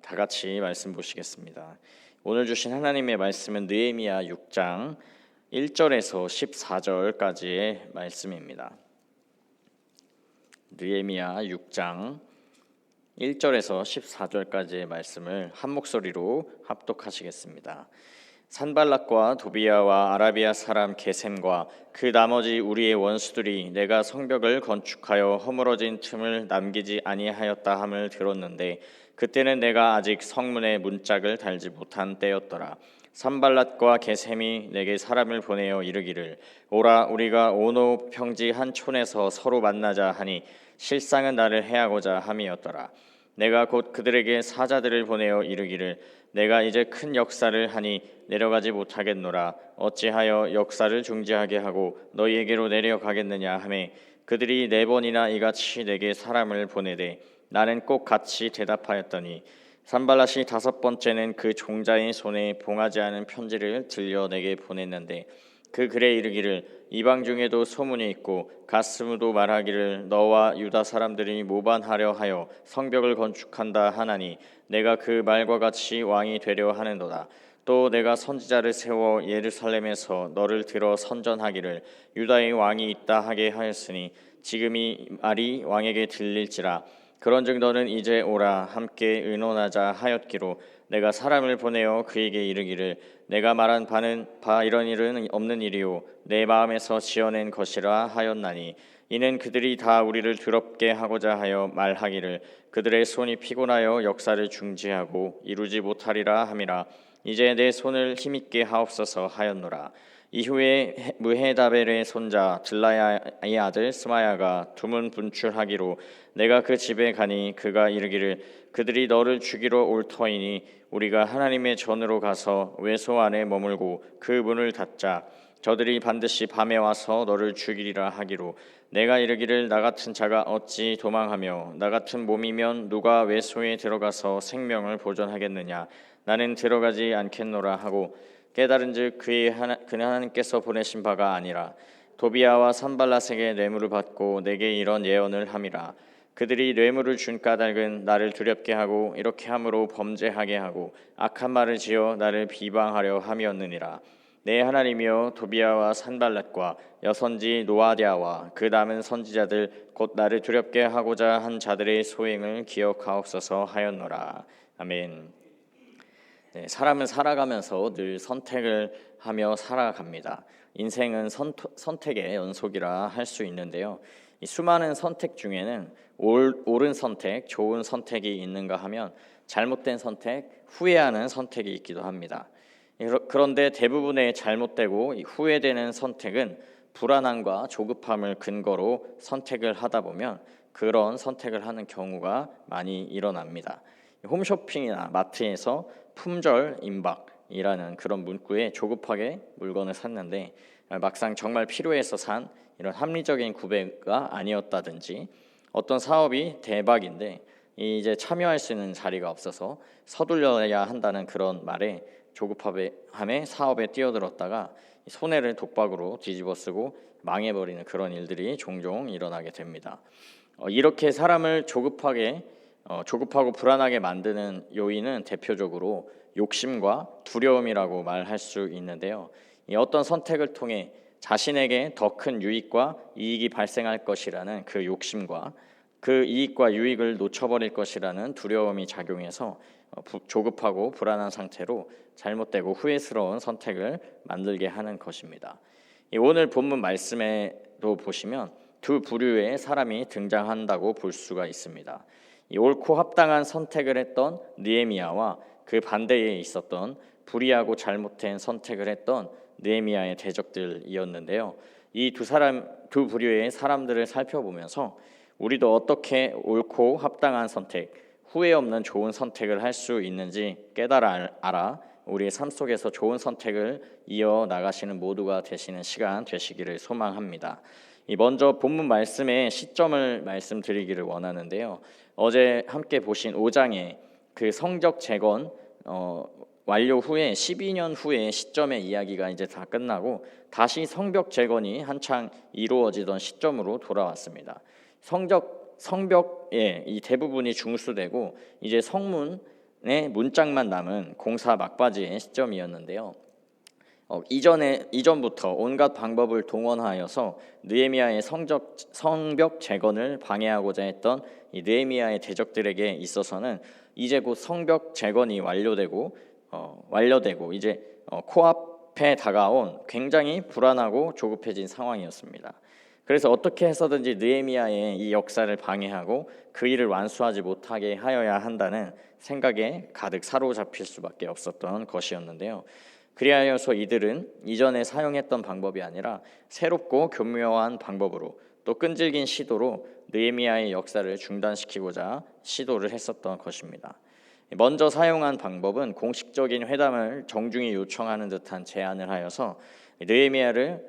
다 같이 말씀 보시겠습니다. 오늘 주신 하나님의 말씀은 느헤미야 6장 1절에서 14절까지의 말씀입니다. 느헤미야 6장 1절에서 14절까지의 말씀을 한 목소리로 합독하시겠습니다. 산발락과 도비야와 아라비아 사람 게셈과 그 나머지 우리의 원수들이 내가 성벽을 건축하여 허물어진 틈을 남기지 아니하였다 함을 들었는데 그때는 내가 아직 성문에 문짝을 달지 못한 때였더라. 산발락과 게셈이 내게 사람을 보내어 이르기를 오라 우리가 오노 평지 한 촌에서 서로 만나자 하니 실상은 나를 해하고자 함이었더라. 내가 곧 그들에게 사자들을 보내어 이르기를 내가 이제 큰 역사를 하니 내려가지 못하겠노라. 어찌하여 역사를 중지하게 하고 너희에게로 내려가겠느냐 하매 그들이 4번이나 이같이 내게 사람을 보내되 나는 꼭 같이 대답하였더니 산발랏이 5번째는 그 종자의 손에 봉하지 않은 편지를 들려 내게 보냈는데 그 글에 이르기를 이방 중에도 소문이 있고 가스무도 말하기를 너와 유다 사람들이 모반하려 하여 성벽을 건축한다 하나니 내가 그 말과 같이 왕이 되려 하는도다. 또 내가 선지자를 세워 예루살렘에서 너를 들어 선전하기를 유다의 왕이 있다 하게 하였으니 지금 이 말이 왕에게 들릴지라. 그런즉 너는 이제 오라 함께 의논하자 하였기로 내가 사람을 보내어 그에게 이르기를 내가 말한 바 이런 일은 없는 일이요 내 마음에서 지어낸 것이라 하였나니 이는 그들이 다 우리를 더럽게 하고자 하여 말하기를 그들의 손이 피곤하여 역사를 중지하고 이루지 못하리라 함이라. 이제 내 손을 힘있게 하옵소서 하였노라. 이후에 무헤다벨의 손자 들라야의 아들 스마야가 두문 분출하기로 내가 그 집에 가니 그가 이르기를 그들이 너를 죽이러 올 터이니 우리가 하나님의 전으로 가서 외소 안에 머물고 그 문을 닫자. 저들이 반드시 밤에 와서 너를 죽이리라 하기로 내가 이르기를 나 같은 자가 어찌 도망하며 나 같은 몸이면 누가 외소에 들어가서 생명을 보존하겠느냐. 나는 들어가지 않겠노라 하고 깨달은즉 그는 하나님께서 보내신 바가 아니라 도비야와 산발랏에게 뇌물을 받고 내게 이런 예언을 함이라. 그들이 뇌물을 준 까닭은 나를 두렵게 하고 이렇게 함으로 범죄하게 하고 악한 말을 지어 나를 비방하려 함이었느니라. 내 하나님이여 도비야와 산발랏과 여선지 노아디아와 그 남은 선지자들 곧 나를 두렵게 하고자 한 자들의 소행을 기억하옵소서 하였노라. 아멘. 네, 사람은 살아가면서 늘 선택을 하며 살아갑니다. 인생은 선택의 연속이라 할 수 있는데요. 이 수많은 선택 중에는 옳은 선택, 좋은 선택이 있는가 하면 잘못된 선택, 후회하는 선택이 있기도 합니다. 그런데 대부분의 잘못되고 후회되는 선택은 불안함과 조급함을 근거로 선택을 하다 보면 그런 선택을 하는 경우가 많이 일어납니다. 홈쇼핑이나 마트에서 품절 임박이라는 그런 문구에 조급하게 물건을 샀는데 막상 정말 필요해서 산 이런 합리적인 구매가 아니었다든지 어떤 사업이 대박인데 이제 참여할 수 있는 자리가 없어서 서둘러야 한다는 그런 말에 조급함에 사업에 뛰어들었다가 손해를 독박으로 뒤집어쓰고 망해버리는 그런 일들이 종종 일어나게 됩니다. 이렇게 사람을 조급하고 불안하게 만드는 요인은 대표적으로 욕심과 두려움이라고 말할 수 있는데요. 어떤 선택을 통해 자신에게 더 큰 유익과 이익이 발생할 것이라는 그 욕심과 그 이익과 유익을 놓쳐버릴 것이라는 두려움이 작용해서 조급하고 불안한 상태로 잘못되고 후회스러운 선택을 만들게 하는 것입니다. 오늘 본문 말씀에도 보시면 두 부류의 사람이 등장한다고 볼 수가 있습니다. 옳고 합당한 선택을 했던 느헤미야와 그 반대에 있었던 불의하고 잘못된 선택을 했던 느헤미야의 대적들이었는데요. 이 두 부류의 사람들을 살펴보면서 우리도 어떻게 옳고 합당한 선택, 후회 없는 좋은 선택을 할 수 있는지 깨달아 우리의 삶 속에서 좋은 선택을 이어나가시는 모두가 되시는 시간 되시기를 소망합니다. 먼저 본문 말씀의 시점을 말씀드리기를 원하는데요. 어제 함께 보신 5장의 그 성적 재건 완료 후에 12년 후의 시점의 이야기가 이제 다 끝나고 다시 성벽 재건이 한창 이루어지던 시점으로 돌아왔습니다. 성벽의 이 대부분이 중수되고 이제 성문 문짝만 남은 공사 막바지의 시점이었는데요. 이전부터 온갖 방법을 동원하여서 느헤미야의 성벽 재건을 방해하고자 했던 이 느헤미야의 대적들에게 있어서는 이제 곧 성벽 재건이 완료되고 이제 코앞에 다가온 굉장히 불안하고 조급해진 상황이었습니다. 그래서 어떻게 해서든지 느헤미야의 이 역사를 방해하고 그 일을 완수하지 못하게 하여야 한다는 생각에 가득 사로잡힐 수밖에 없었던 것이었는데요. 그리하여서 이들은 이전에 사용했던 방법이 아니라 새롭고 교묘한 방법으로 또 끈질긴 시도로 느헤미야의 역사를 중단시키고자 시도를 했었던 것입니다. 먼저 사용한 방법은 공식적인 회담을 정중히 요청하는 듯한 제안을 하여서 느헤미야를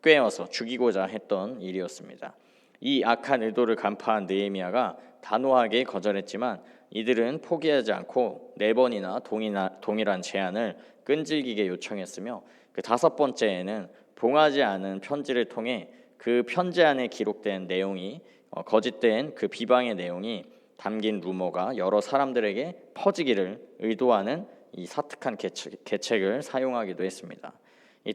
꿰어서 죽이고자 했던 일이었습니다. 이 악한 의도를 간파한 느헤미야가 단호하게 거절했지만 이들은 포기하지 않고 4번이나 동일한 제안을 끈질기게 요청했으며 그 5번째에는 봉하지 않은 편지를 통해 그 편지 안에 기록된 내용이 거짓된 그 비방의 내용이 담긴 루머가 여러 사람들에게 퍼지기를 의도하는 이 사특한 계책을 사용하기도 했습니다.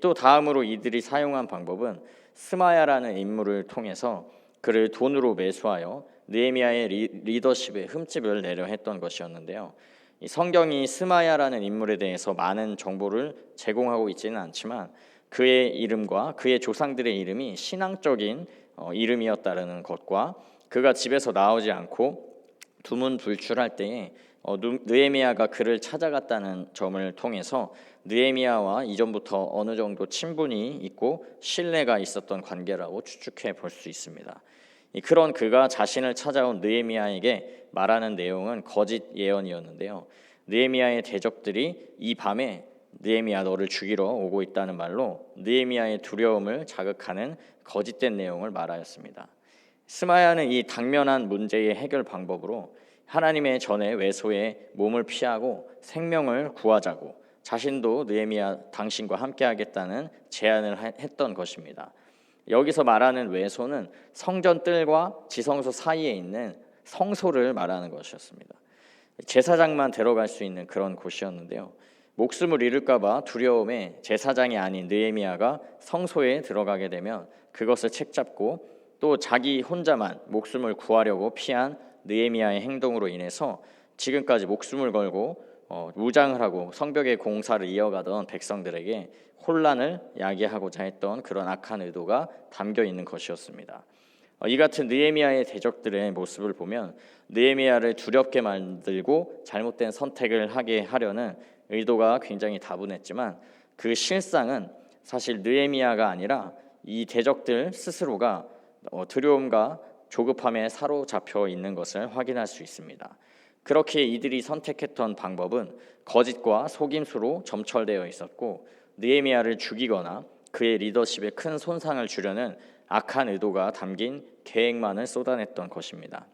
또 다음으로 이들이 사용한 방법은 스마야라는 인물을 통해서 그를 돈으로 매수하여 느헤미야의 리더십에 흠집을 내려 했던 것이었는데요. 이 성경이 스마야라는 인물에 대해서 많은 정보를 제공하고 있지는 않지만 그의 이름과 그의 조상들의 이름이 신앙적인 이름이었다는 것과 그가 집에서 나오지 않고 두문불출할 때에 느헤미야가 그를 찾아갔다는 점을 통해서 느헤미야와 이전부터 어느 정도 친분이 있고 신뢰가 있었던 관계라고 추측해 볼 수 있습니다. 그런 그가 자신을 찾아온 느헤미야에게 말하는 내용은 거짓 예언이었는데요. 느헤미야의 대적들이 이 밤에 느헤미야 너를 죽이러 오고 있다는 말로 느헤미야의 두려움을 자극하는 거짓된 내용을 말하였습니다. 스마야는 이 당면한 문제의 해결 방법으로 하나님의 전에 외소에 몸을 피하고 생명을 구하자고 자신도 느헤미야 당신과 함께하겠다는 제안을 했던 것입니다. 여기서 말하는 외소는 성전 뜰과 지성소 사이에 있는 성소를 말하는 것이었습니다. 제사장만 들어갈 수 있는 그런 곳이었는데요. 목숨을 잃을까 봐 두려움에 제사장이 아닌 느헤미야가 성소에 들어가게 되면 그것을 책잡고 또 자기 혼자만 목숨을 구하려고 피한 느헤미야의 행동으로 인해서 지금까지 목숨을 걸고 무장을 하고 성벽의 공사를 이어가던 백성들에게 혼란을 야기하고자 했던 그런 악한 의도가 담겨 있는 것이었습니다. 이 같은 느헤미야의 대적들의 모습을 보면 느헤미야를 두렵게 만들고 잘못된 선택을 하게 하려는 의도가 굉장히 다분했지만 그 실상은 사실 느헤미야가 아니라 이 대적들 스스로가 두려움과 조급함에 사로잡혀 있는 것을 확인할 수 있습니다. 그렇게 이들이 선택했던 방법은 거짓과 속임수로 점철되어 있었고 느헤미야를 죽이거나 그의 리더십에 큰 손상을 주려는 악한 의도가 담긴 계획만을 쏟아냈던 것입니다.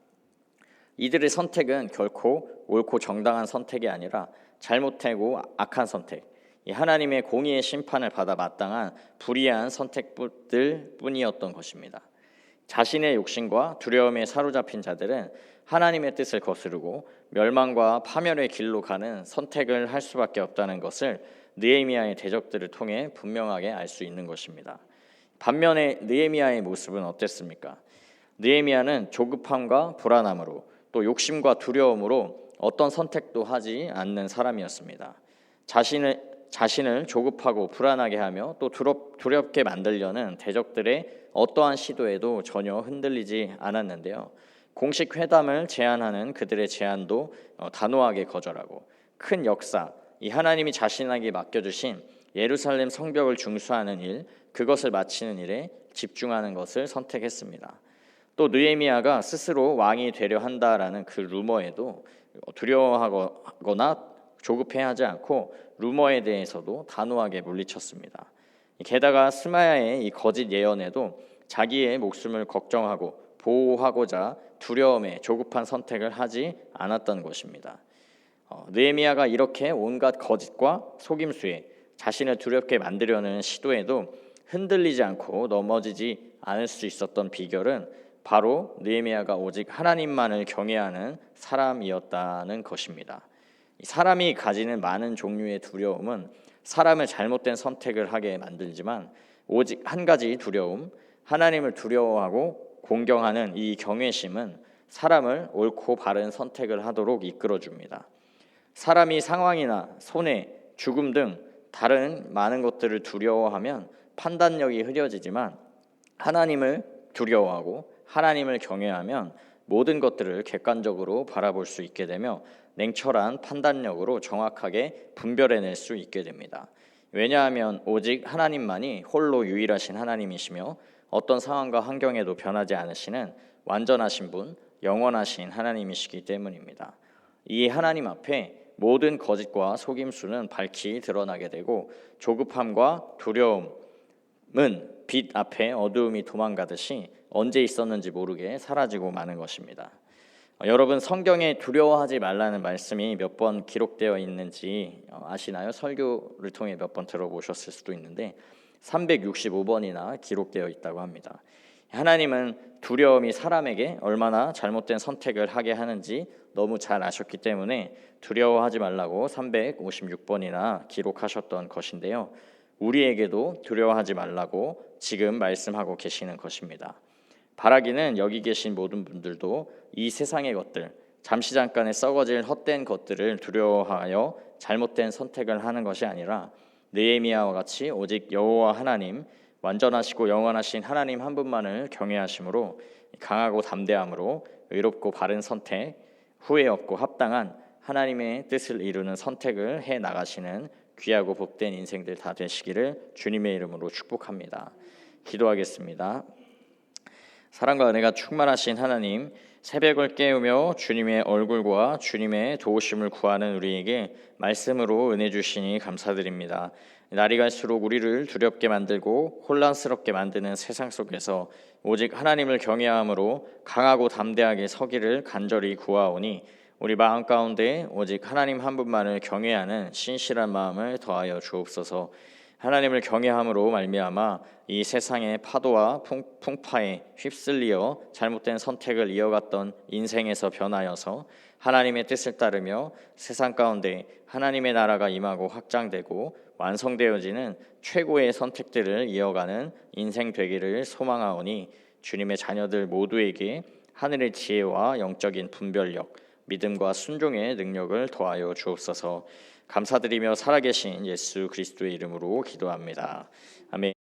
이들의 선택은 결코 옳고 정당한 선택이 아니라 잘못되고 악한 선택, 하나님의 공의의 심판을 받아 마땅한 불의한 선택들 뿐이었던 것입니다. 자신의 욕심과 두려움에 사로잡힌 자들은 하나님의 뜻을 거스르고 멸망과 파멸의 길로 가는 선택을 할 수밖에 없다는 것을 느헤미야의 대적들을 통해 분명하게 알 수 있는 것입니다. 반면에 느헤미야의 모습은 어땠습니까? 느헤미야는 조급함과 불안함으로 또 욕심과 두려움으로 어떤 선택도 하지 않는 사람이었습니다. 자신을 조급하고 불안하게 하며 또 두렵게 만들려는 대적들의 어떠한 시도에도 전혀 흔들리지 않았는데요. 공식 회담을 제안하는 그들의 제안도 단호하게 거절하고 큰 역사, 이 하나님이 자신에게 맡겨주신 예루살렘 성벽을 중수하는 일, 그것을 마치는 일에 집중하는 것을 선택했습니다. 또 느헤미야가 스스로 왕이 되려 한다라는 그 루머에도 두려워하거나 조급해하지 않고 루머에 대해서도 단호하게 물리쳤습니다. 게다가 스마야의 이 거짓 예언에도 자기의 목숨을 걱정하고 보호하고자 두려움에 조급한 선택을 하지 않았던 것입니다. 느헤미야가 이렇게 온갖 거짓과 속임수에 자신을 두렵게 만들려는 시도에도 흔들리지 않고 넘어지지 않을 수 있었던 비결은 바로 느헤미야가 오직 하나님만을 경외하는 사람이었다는 것입니다. 사람이 가지는 많은 종류의 두려움은 사람을 잘못된 선택을 하게 만들지만 오직 한 가지 두려움, 하나님을 두려워하고 공경하는 이 경외심은 사람을 옳고 바른 선택을 하도록 이끌어줍니다. 사람이 상황이나 손해, 죽음 등 다른 많은 것들을 두려워하면 판단력이 흐려지지만 하나님을 두려워하고 하나님을 경외하면 모든 것들을 객관적으로 바라볼 수 있게 되며 냉철한 판단력으로 정확하게 분별해낼 수 있게 됩니다. 왜냐하면 오직 하나님만이 홀로 유일하신 하나님이시며 어떤 상황과 환경에도 변하지 않으시는 완전하신 분, 영원하신 하나님이시기 때문입니다. 이 하나님 앞에 모든 거짓과 속임수는 밝히 드러나게 되고 조급함과 두려움은 빛 앞에 어두움이 도망가듯이 언제 있었는지 모르게 사라지고 마는 것입니다. 여러분, 성경에 두려워하지 말라는 말씀이 몇 번 기록되어 있는지 아시나요? 설교를 통해 몇 번 들어보셨을 수도 있는데 365번이나 기록되어 있다고 합니다. 하나님은 두려움이 사람에게 얼마나 잘못된 선택을 하게 하는지 너무 잘 아셨기 때문에 두려워하지 말라고 356번이나 기록하셨던 것인데요. 우리에게도 두려워하지 말라고 지금 말씀하고 계시는 것입니다. 바라기는 여기 계신 모든 분들도 이 세상의 것들, 잠시 잠깐의 썩어질 헛된 것들을 두려워하여 잘못된 선택을 하는 것이 아니라 느헤미야와 같이 오직 여호와 하나님, 완전하시고 영원하신 하나님 한 분만을 경외하심으로 강하고 담대함으로 의롭고 바른 선택, 후회 없고 합당한 하나님의 뜻을 이루는 선택을 해 나가시는 귀하고 복된 인생들 다 되시기를 주님의 이름으로 축복합니다. 기도하겠습니다. 사랑과 은혜가 충만하신 하나님, 새벽을 깨우며 주님의 얼굴과 주님의 도우심을 구하는 우리에게 말씀으로 은혜 주시니 감사드립니다. 날이 갈수록 우리를 두렵게 만들고 혼란스럽게 만드는 세상 속에서 오직 하나님을 경외함으로 강하고 담대하게 서기를 간절히 구하오니 우리 마음 가운데 오직 하나님 한 분만을 경외하는 신실한 마음을 더하여 주옵소서. 하나님을 경외함으로 말미암아 이 세상의 파도와 풍파에 휩쓸려 잘못된 선택을 이어갔던 인생에서 변하여서 하나님의 뜻을 따르며 세상 가운데 하나님의 나라가 임하고 확장되고 완성되어지는 최고의 선택들을 이어가는 인생 되기를 소망하오니 주님의 자녀들 모두에게 하늘의 지혜와 영적인 분별력, 믿음과 순종의 능력을 더하여 주옵소서. 감사드리며 살아계신 예수 그리스도의 이름으로 기도합니다. 아멘.